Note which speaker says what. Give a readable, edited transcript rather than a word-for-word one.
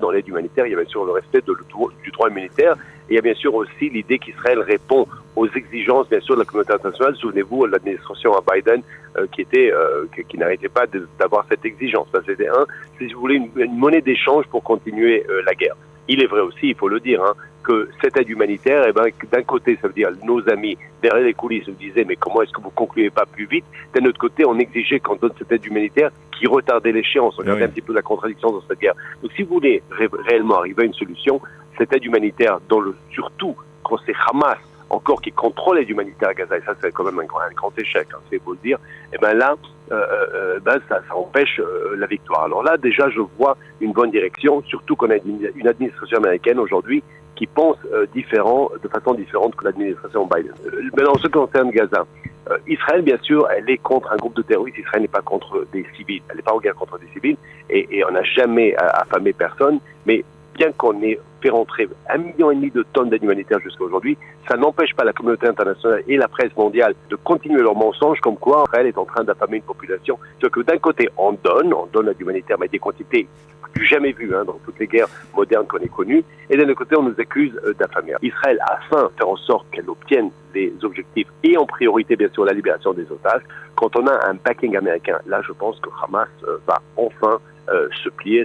Speaker 1: Dans l'aide humanitaire, il y a bien sûr le respect du droit humanitaire et il y a bien sûr aussi l'idée qu'Israël répond aux exigences bien sûr de la communauté internationale. Souvenez-vous de l'administration à Biden qui n'arrêtait pas d'avoir cette exigence. Ça, c'était si vous voulez, une monnaie d'échange pour continuer la guerre. Il est vrai aussi, il faut le dire, que cette aide humanitaire, d'un côté, ça veut dire nos amis derrière les coulisses nous disaient mais comment est-ce que vous concluez pas plus vite? D'un autre côté, on exigeait qu'on donne cette aide humanitaire qui retardait l'échéance. Regardez un petit peu la contradiction dans cette guerre. Donc si vous voulez réellement arriver à une solution, cette aide humanitaire, surtout quand c'est Hamas encore qui contrôle l'aide humanitaire à Gaza, et ça c'est quand même un grand échec, c'est beau le dire, et ça empêche la victoire. Alors là, déjà, je vois une bonne direction, surtout qu'on a une administration américaine aujourd'hui qui pense de façon différente que l'administration Biden. Maintenant, en ce qui concerne Gaza, Israël, bien sûr, elle est contre un groupe de terroristes. Israël n'est pas contre des civils. Elle n'est pas en guerre contre des civils. Et on n'a jamais affamé personne. Mais bien qu'on ait fait rentrer 1,5 million de tonnes d'aide humanitaire jusqu'à aujourd'hui, ça n'empêche pas la communauté internationale et la presse mondiale de continuer leurs mensonges comme quoi Israël est en train d'affamer une population. C'est que d'un côté, on donne l'aide humanitaire, mais des quantités jamais vues dans toutes les guerres modernes qu'on ait connues, et d'un autre côté, on nous accuse d'affamer. Israël, afin de faire en sorte qu'elle obtienne les objectifs, et en priorité, bien sûr, la libération des otages, quand on a un backing américain, là, je pense que Hamas va enfin se plier.